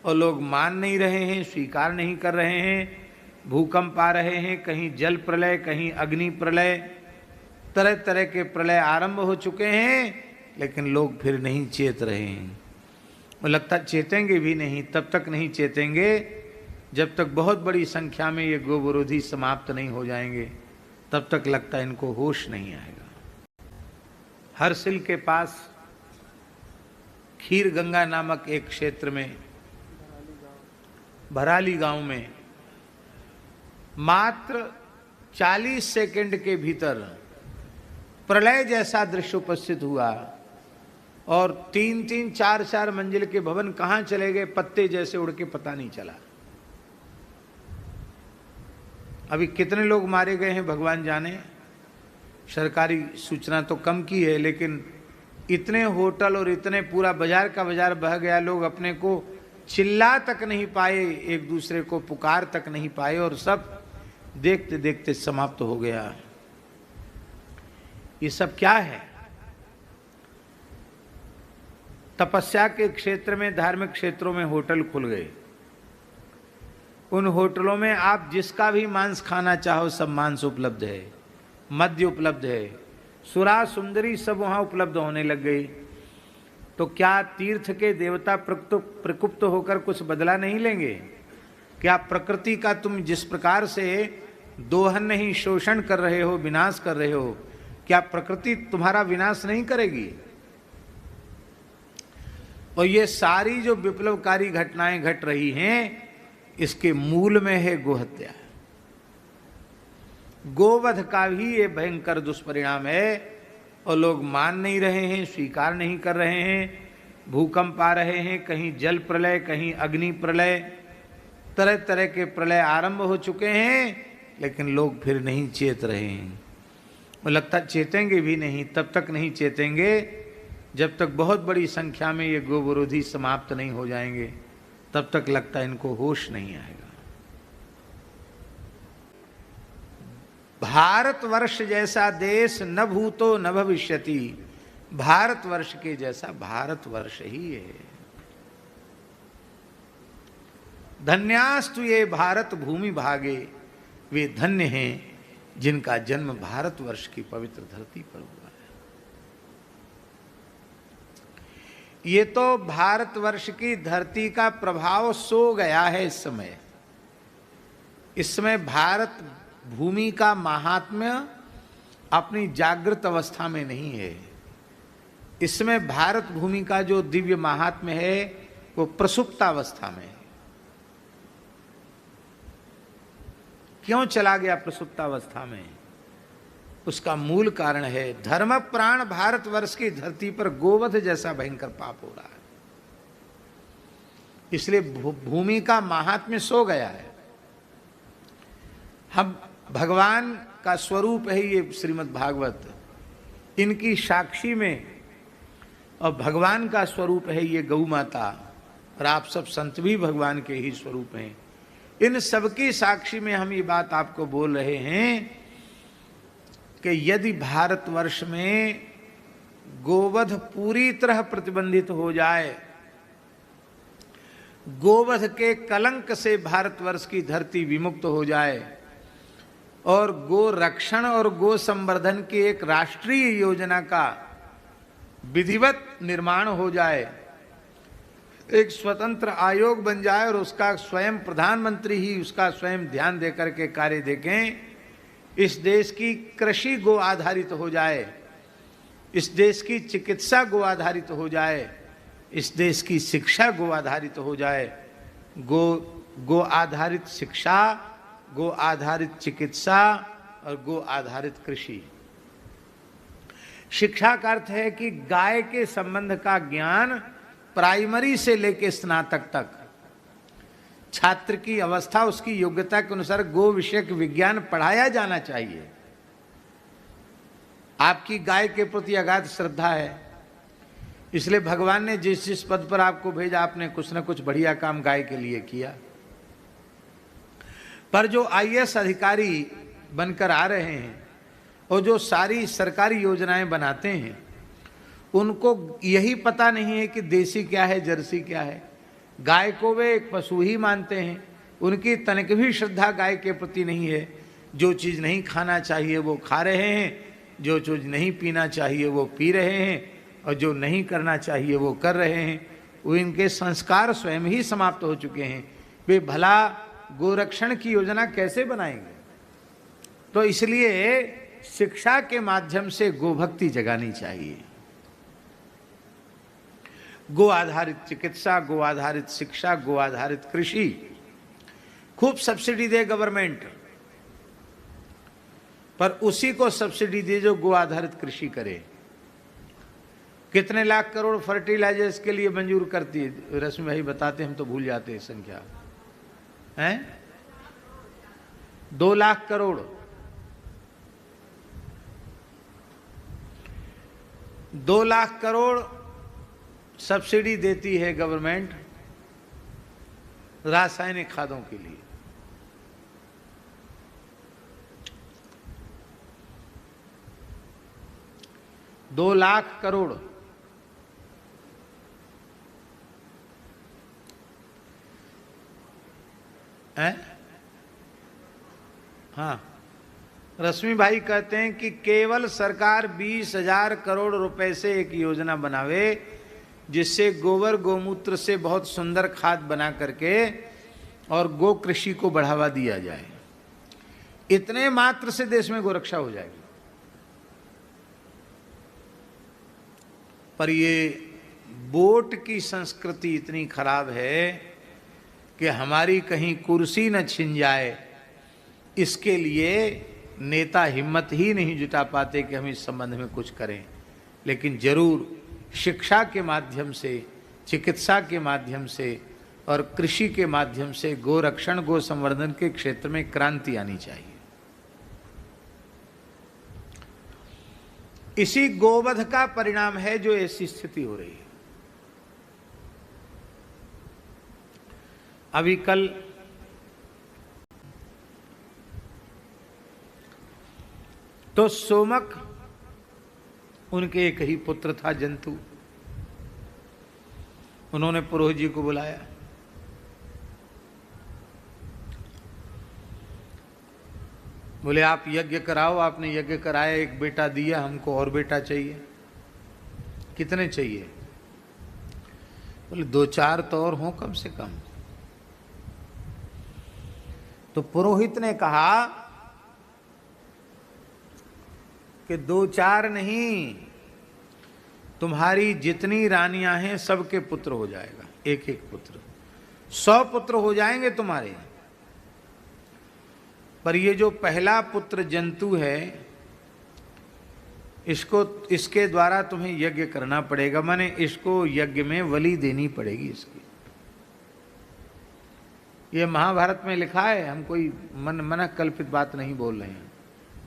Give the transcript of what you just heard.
और लोग मान नहीं रहे हैं, स्वीकार नहीं कर रहे हैं। भूकंप आ रहे हैं, कहीं जल प्रलय, कहीं अग्नि प्रलय, तरह तरह के प्रलय आरंभ हो चुके हैं, लेकिन लोग फिर नहीं चेत रहे हैं। और लगता चेतेंगे भी नहीं, तब तक नहीं चेतेंगे जब तक बहुत बड़ी संख्या में ये गो विरोधी समाप्त नहीं हो जाएंगे, तब तक लगता इनको होश नहीं आएगा। हरसिल के पास खीर गंगा नामक एक क्षेत्र में, भराली गांव में, मात्र 40 सेकंड के भीतर प्रलय जैसा दृश्य उपस्थित हुआ और 3-3, 4-4 मंजिल के भवन कहां चले गए, पत्ते जैसे उड़ के पता नहीं चला। अभी कितने लोग मारे गए हैं भगवान जाने, सरकारी सूचना तो कम की है, लेकिन इतने होटल और इतने पूरा बाजार का बाजार बह गया, लोग अपने को चिल्ला तक नहीं पाए, एक दूसरे को पुकार तक नहीं पाए और सब देखते देखते समाप्त हो गया। ये सब क्या है? तपस्या के क्षेत्र में, धार्मिक क्षेत्रों में होटल खुल गए। उन होटलों में आप जिसका भी मांस खाना चाहो सब मांस उपलब्ध है, मद्य उपलब्ध है, सुरा सुंदरी सब वहां उपलब्ध होने लग गई। तो क्या तीर्थ के देवता प्रकुप्त होकर कुछ बदला नहीं लेंगे? क्या प्रकृति का तुम जिस प्रकार से दोहन नहीं, शोषण कर रहे हो, विनाश कर रहे हो, क्या प्रकृति तुम्हारा विनाश नहीं करेगी? और ये सारी जो विप्लवकारी घटनाएं घट रही हैं, इसके मूल में है गोहत्या। गोवध का भी ये भयंकर दुष्परिणाम है और लोग मान नहीं रहे हैं, स्वीकार नहीं कर रहे हैं। भूकंप आ रहे हैं, कहीं जल प्रलय, कहीं अग्नि प्रलय, तरह तरह के प्रलय आरंभ हो चुके हैं, लेकिन लोग फिर नहीं चेत रहे हैं। और लगता चेतेंगे भी नहीं, तब तक नहीं चेतेंगे जब तक बहुत बड़ी संख्या में ये गो विरोधी समाप्त नहीं हो जाएंगे, तब तक लगता इनको होश नहीं आएगा। भारतवर्ष जैसा देश न भूतो न भविष्यति, भारतवर्ष के जैसा भारतवर्ष ही है। धन्यास्तु ये भारत भूमि भागे, वे धन्य हैं जिनका जन्म भारतवर्ष की पवित्र धरती पर हुआ है। ये तो भारतवर्ष की धरती का प्रभाव सो गया है इस समय। इस समय भारत भूमि का महात्म्य अपनी जागृत अवस्था में नहीं है। इसमें भारत भूमि का जो दिव्य महात्म्य है वो प्रसुप्तावस्था में है। क्यों चला गया प्रसुप्तावस्था में? उसका मूल कारण है धर्म प्राण भारतवर्ष की धरती पर गोवध जैसा भयंकर पाप हो रहा है। इसलिए भूमि का महात्म्य सो गया है। हम भगवान का स्वरूप है ये श्रीमद् भागवत, इनकी साक्षी में, और भगवान का स्वरूप है ये गौ माता, और आप सब संत भी भगवान के ही स्वरूप हैं। इन सबकी साक्षी में हम ये बात आपको बोल रहे हैं कि यदि भारतवर्ष में गोवध पूरी तरह प्रतिबंधित हो जाए, गोवध के कलंक से भारतवर्ष की धरती विमुक्त हो जाए और गो रक्षण और गो संवर्धन की एक राष्ट्रीय योजना का विधिवत निर्माण हो जाए, एक स्वतंत्र आयोग बन जाए और उसका स्वयं प्रधानमंत्री ही उसका स्वयं ध्यान देकर के कार्य देखें, इस देश की कृषि गो आधारित हो जाए, इस देश की चिकित्सा गो आधारित हो जाए, इस देश की शिक्षा गो आधारित हो जाए, गो आधारित शिक्षा, गो आधारित चिकित्सा और गो आधारित कृषि। शिक्षा का अर्थ है कि गाय के संबंध का ज्ञान प्राइमरी से लेकर स्नातक तक छात्र की अवस्था, उसकी योग्यता के अनुसार गो विषयक विज्ञान पढ़ाया जाना चाहिए। आपकी गाय के प्रति अगाध श्रद्धा है, इसलिए भगवान ने जिस जिस पद पर आपको भेजा, आपने कुछ न कुछ बढ़िया काम गाय के लिए किया। पर जो आईएएस अधिकारी बनकर आ रहे हैं और जो सारी सरकारी योजनाएं बनाते हैं, उनको यही पता नहीं है कि देसी क्या है, जर्सी क्या है। गाय को वे एक पशु ही मानते हैं, उनकी तनिक भी श्रद्धा गाय के प्रति नहीं है। जो चीज़ नहीं खाना चाहिए वो खा रहे हैं, जो चीज़ नहीं पीना चाहिए वो पी रहे हैं, और जो नहीं करना चाहिए वो कर रहे हैं। वो इनके संस्कार स्वयं ही समाप्त हो चुके हैं। वे भला गोरक्षण की योजना कैसे बनाएंगे? तो इसलिए शिक्षा के माध्यम से गोभक्ति जगानी चाहिए। गो आधारित चिकित्सा, गो आधारित शिक्षा, गो आधारित कृषि, खूब सब्सिडी दे गवर्नमेंट, पर उसी को सब्सिडी दे जो गो आधारित कृषि करे। कितने लाख करोड़ फर्टिलाइजर्स के लिए मंजूर करती है? रश्मि भाई बताते, हम तो भूल जाते हैं संख्या। हैं 2 लाख करोड़। 2 लाख करोड़ सब्सिडी देती है गवर्नमेंट रासायनिक खादों के लिए। दो लाख करोड़। है? हाँ, रश्मि भाई कहते हैं कि केवल सरकार 20,000 करोड़ रुपए से एक योजना बनावे जिससे गोबर गोमूत्र से बहुत सुंदर खाद बना करके और गो कृषि को बढ़ावा दिया जाए। इतने मात्र से देश में गोरक्षा हो जाएगी। पर ये वोट की संस्कृति इतनी खराब है कि हमारी कहीं कुर्सी न छिन जाए, इसके लिए नेता हिम्मत ही नहीं जुटा पाते कि हम इस संबंध में कुछ करें। लेकिन जरूर शिक्षा के माध्यम से, चिकित्सा के माध्यम से और कृषि के माध्यम से गोरक्षण, गो संवर्धन के क्षेत्र में क्रांति आनी चाहिए। इसी गोवध का परिणाम है जो ऐसी स्थिति हो रही है। अभी कल तो सोमक, उनके एक ही पुत्र था जंतु, उन्होंने पुरोहित जी को बुलाया। बोले आप यज्ञ कराओ। आपने यज्ञ कराया, एक बेटा दिया, हमको और बेटा चाहिए। कितने चाहिए? बोले 2-4 तो और हों कम से कम। तो पुरोहित ने कहा कि 2-4 नहीं, तुम्हारी जितनी रानियां हैं सबके पुत्र हो जाएगा, एक एक पुत्र, 100 पुत्र हो जाएंगे तुम्हारे। पर ये जो पहला पुत्र जंतु है, इसके द्वारा तुम्हें यज्ञ करना पड़ेगा, माने इसको यज्ञ में बलि देनी पड़ेगी इसकी। ये महाभारत में लिखा है, हम कोई मन कल्पित बात नहीं बोल रहे हैं।